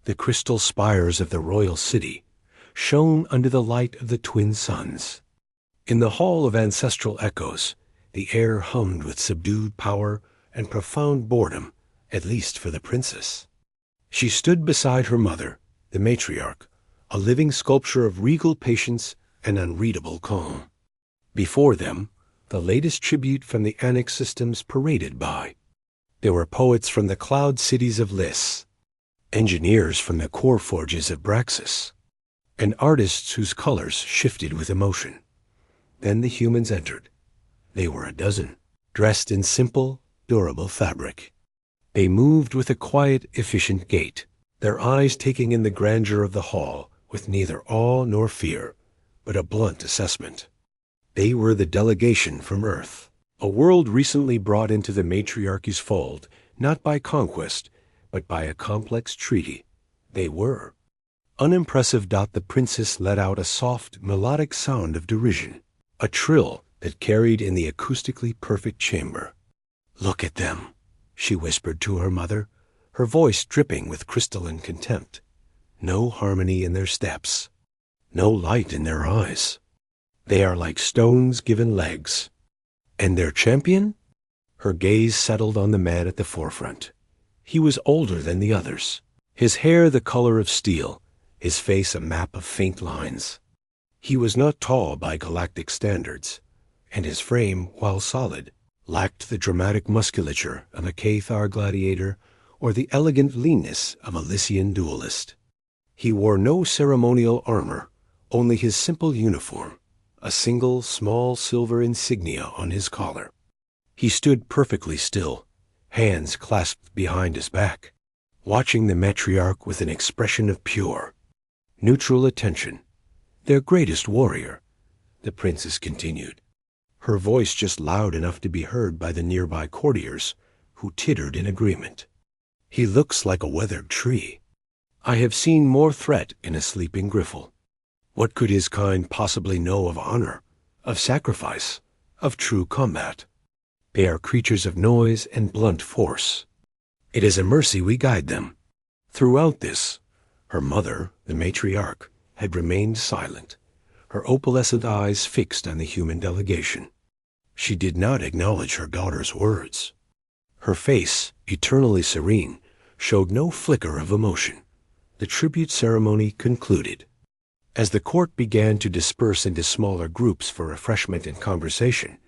The crystal spires of the royal city shone under the light of the twin suns. In the hall of ancestral echoes, the air hummed with subdued power and profound boredom, at least for the princess. She stood beside her mother, the matriarch, a living sculpture of regal patience and unreadable calm. Before them, the latest tribute from the Annex systems paraded by. There were poets from the cloud cities of Lys, engineers from the core forges of Braxis, and artists whose colors shifted with emotion. Then the humans entered. They were a dozen, dressed in simple, durable fabric. They moved with a quiet, efficient gait, their eyes taking in the grandeur of the hall with neither awe nor fear, but a blunt assessment. They were the delegation from Earth, a world recently brought into the matriarchy's fold, not by conquest, but by a complex treaty. They were. Unimpressive. The princess let out a soft, melodic sound of derision, a trill that carried in the acoustically perfect chamber. "Look at them," she whispered to her mother, her voice dripping with crystalline contempt. No harmony in their steps, no light in their eyes. They are like stones given legs. And their champion? Her gaze settled on the man at the forefront. He was older than the others, his hair the color of steel, his face a map of faint lines. He was not tall by galactic standards, and his frame, while solid, lacked the dramatic musculature of a Cathar gladiator or the elegant leanness of a Lycian duelist. He wore no ceremonial armor, only his simple uniform, a single small silver insignia on his collar. He stood perfectly still, hands clasped behind his back, watching the matriarch with an expression of pure, neutral attention. "Their greatest warrior," the princess continued, her voice just loud enough to be heard by the nearby courtiers, who tittered in agreement. "He looks like a weathered tree. I have seen more threat in a sleeping griffle. What could his kind possibly know of honor, of sacrifice, of true combat? They are creatures of noise and blunt force. It is a mercy we guide them." Throughout this, her mother, the matriarch, had remained silent, her opalescent eyes fixed on the human delegation. She did not acknowledge her daughter's words. Her face, eternally serene, showed no flicker of emotion. The tribute ceremony concluded. As the court began to disperse into smaller groups for refreshment and conversation,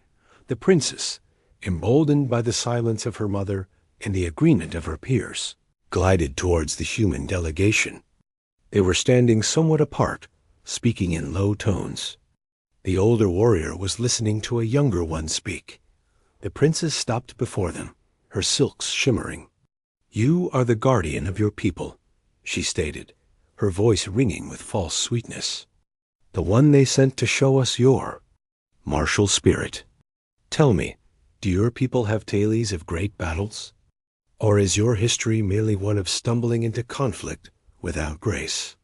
the princess, emboldened by the silence of her mother and the agreement of her peers, glided towards the human delegation. They were standing somewhat apart, speaking in low tones. The older warrior was listening to a younger one speak. The princess stopped before them, her silks shimmering. "You are the guardian of your people," she stated, her voice ringing with false sweetness. "The one they sent to show us your martial spirit. Tell me, do your people have tales of great battles? Or is your history merely one of stumbling into conflict without grace?"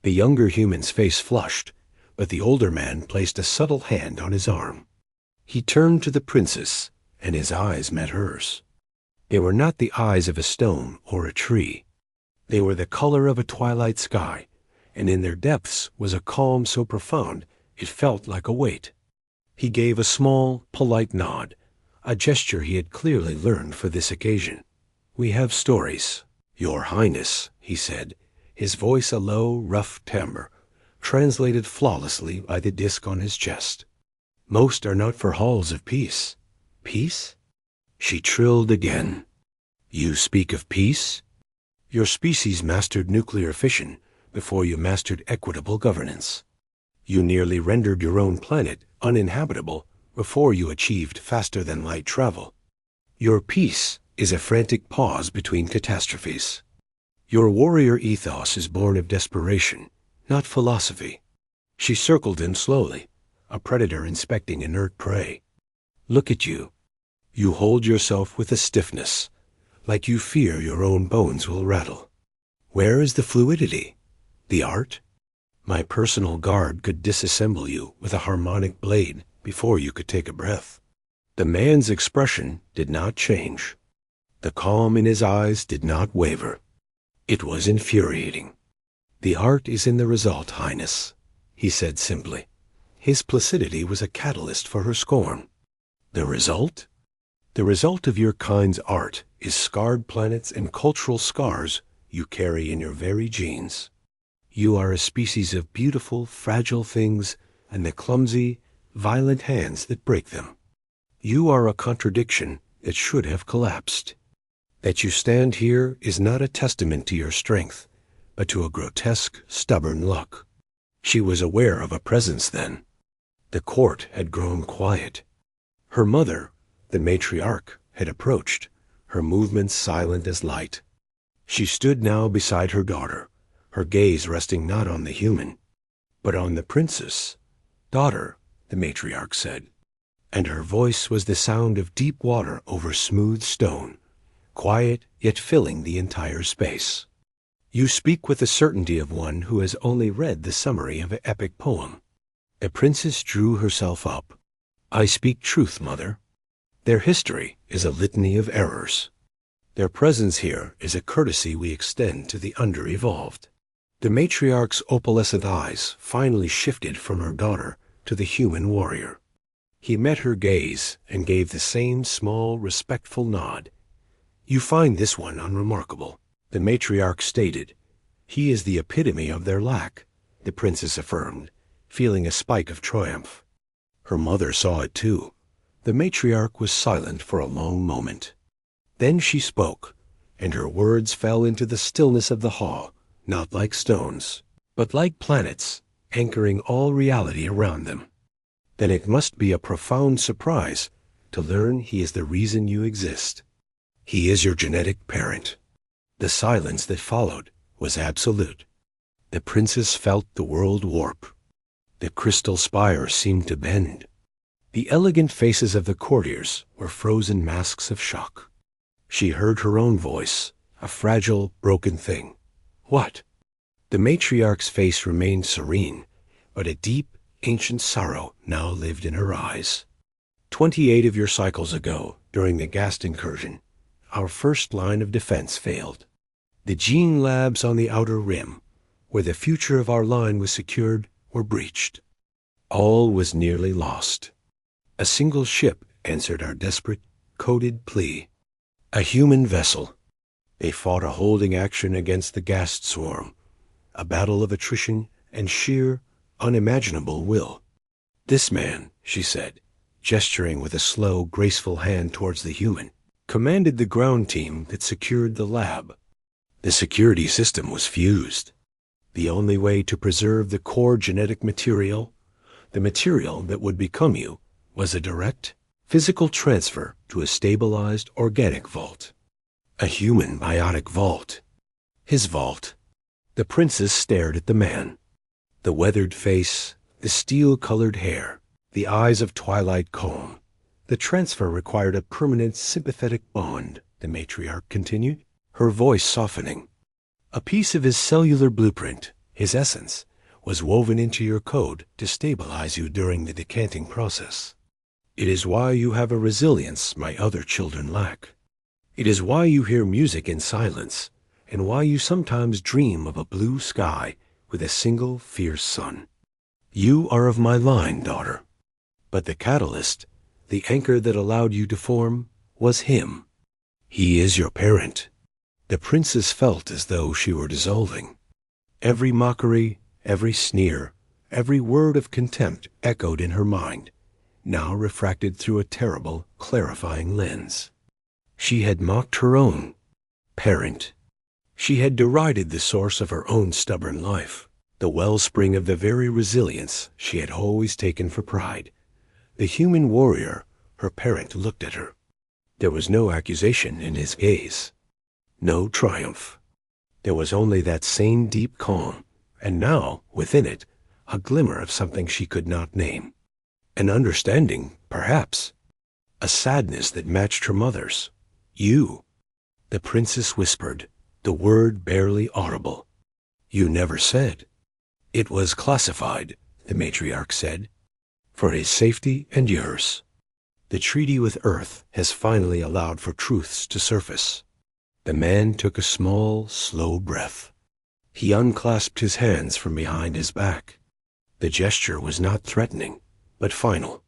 The younger human's face flushed, but the older man placed a subtle hand on his arm. He turned to the princess, and his eyes met hers. They were not the eyes of a stone or a tree. They were the color of a twilight sky, and in their depths was a calm so profound it felt like a weight. He gave a small, polite nod, a gesture he had clearly learned for this occasion. "We have stories, Your Highness," he said, his voice a low, rough timbre, translated flawlessly by the disc on his chest. "Most are not for halls of peace." "Peace?" She trilled again. "You speak of peace? Your species mastered nuclear fission before you mastered equitable governance. You nearly rendered your own planet uninhabitable before you achieved faster-than-light travel. Your peace is a frantic pause between catastrophes. Your warrior ethos is born of desperation, not philosophy." She circled him slowly, a predator inspecting inert prey. "Look at you. You hold yourself with a stiffness, like you fear your own bones will rattle. Where is the fluidity? The art? My personal guard could disassemble you with a harmonic blade before you could take a breath." The man's expression did not change. The calm in his eyes did not waver. It was infuriating. "The art is in the result, Highness," he said simply. His placidity was a catalyst for her scorn. "The result? The result of your kind's art is scarred planets and cultural scars you carry in your very genes. You are a species of beautiful, fragile things and the clumsy, violent hands that break them. You are a contradiction that should have collapsed. That you stand here is not a testament to your strength, but to a grotesque, stubborn luck." She was aware of a presence then. The court had grown quiet. Her mother, the matriarch, had approached, her movements silent as light. She stood now beside her daughter, her gaze resting not on the human, but on the princess. "Daughter," the matriarch said, and her voice was the sound of deep water over smooth stone, quiet yet filling the entire space. "You speak with the certainty of one who has only read the summary of an epic poem." The princess drew herself up. "I speak truth, mother. Their history is a litany of errors. Their presence here is a courtesy we extend to the under-evolved." The matriarch's opalescent eyes finally shifted from her daughter to the human warrior. He met her gaze and gave the same small, respectful nod. "You find this one unremarkable," the matriarch stated. "He is the epitome of their lack," the princess affirmed, feeling a spike of triumph. Her mother saw it too. The matriarch was silent for a long moment. Then she spoke, and her words fell into the stillness of the hall, not like stones, but like planets, anchoring all reality around them. "Then it must be a profound surprise to learn he is the reason you exist. He is your genetic parent." The silence that followed was absolute. The princess felt the world warp. The crystal spire seemed to bend. The elegant faces of the courtiers were frozen masks of shock. She heard her own voice, a fragile, broken thing. "What?" The matriarch's face remained serene, but a deep, ancient sorrow now lived in her eyes. 28 of your cycles ago, during the Gast incursion, our first line of defense failed. The gene labs on the outer rim, where the future of our line was secured, were breached. All was nearly lost. A single ship answered our desperate, coded plea. A human vessel. They fought a holding action against the Gast swarm, a battle of attrition and sheer, unimaginable will. "This man," she said, gesturing with a slow, graceful hand towards the human, "commanded the ground team that secured the lab. The security system was fused. The only way to preserve the core genetic material, the material that would become you, was a direct, physical transfer to a stabilized organic vault. A human biotic vault. His vault." The princess stared at the man. The weathered face, the steel-colored hair, the eyes of twilight calm. "The transfer required a permanent sympathetic bond," the matriarch continued, her voice softening. "A piece of his cellular blueprint, his essence, was woven into your code to stabilize you during the decanting process. It is why you have a resilience my other children lack. It is why you hear music in silence, and why you sometimes dream of a blue sky with a single fierce sun. You are of my line, daughter. But the catalyst, the anchor that allowed you to form, was him. He is your parent." The princess felt as though she were dissolving. Every mockery, every sneer, every word of contempt echoed in her mind, now refracted through a terrible, clarifying lens. She had mocked her own parent. She had derided the source of her own stubborn life, the wellspring of the very resilience she had always taken for pride. The human warrior, her parent, looked at her. There was no accusation in his gaze, no triumph. There was only that same deep calm, and now, within it, a glimmer of something she could not name. An understanding, perhaps. A sadness that matched her mother's. "You," the princess whispered, the word barely audible. "You never said." "It was classified," the matriarch said, "for his safety and yours. The treaty with Earth has finally allowed for truths to surface. The man took a small, slow breath. He unclasped his hands from behind his back. The gesture was not threatening, but final.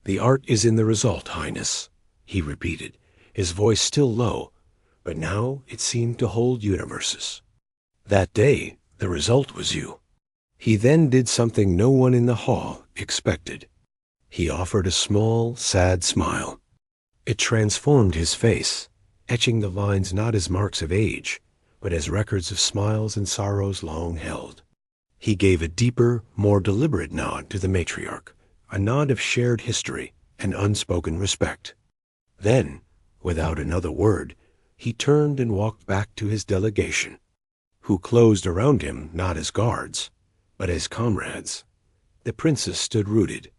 "The art is in the result, Highness," he repeated, his voice still low, but now it seemed to hold universes. "That day, the result was you." He then did something no one in the hall expected. He offered a small, sad smile. It transformed his face, etching the lines not as marks of age, but as records of smiles and sorrows long held. He gave a deeper, more deliberate nod to the matriarch, a nod of shared history and unspoken respect. Then, without another word, he turned and walked back to his delegation, who closed around him not as guards, but as comrades. The princess stood rooted,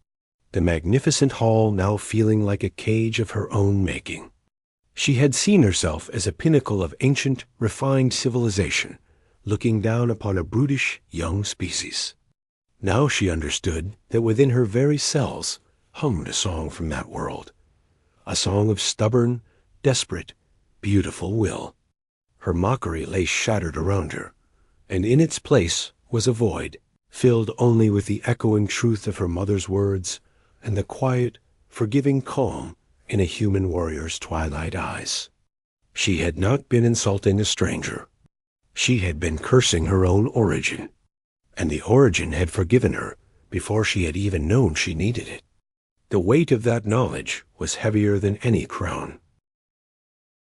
the magnificent hall now feeling like a cage of her own making. She had seen herself as a pinnacle of ancient, refined civilization, looking down upon a brutish young species. Now she understood that within her very cells hummed a song from that world, a song of stubborn, desperate, beautiful will. Her mockery lay shattered around her, and in its place was a void, filled only with the echoing truth of her mother's words and the quiet, forgiving calm in a human warrior's twilight eyes. She had not been insulting a stranger. She had been cursing her own origin, and the origin had forgiven her before she had even known she needed it. The weight of that knowledge was heavier than any crown.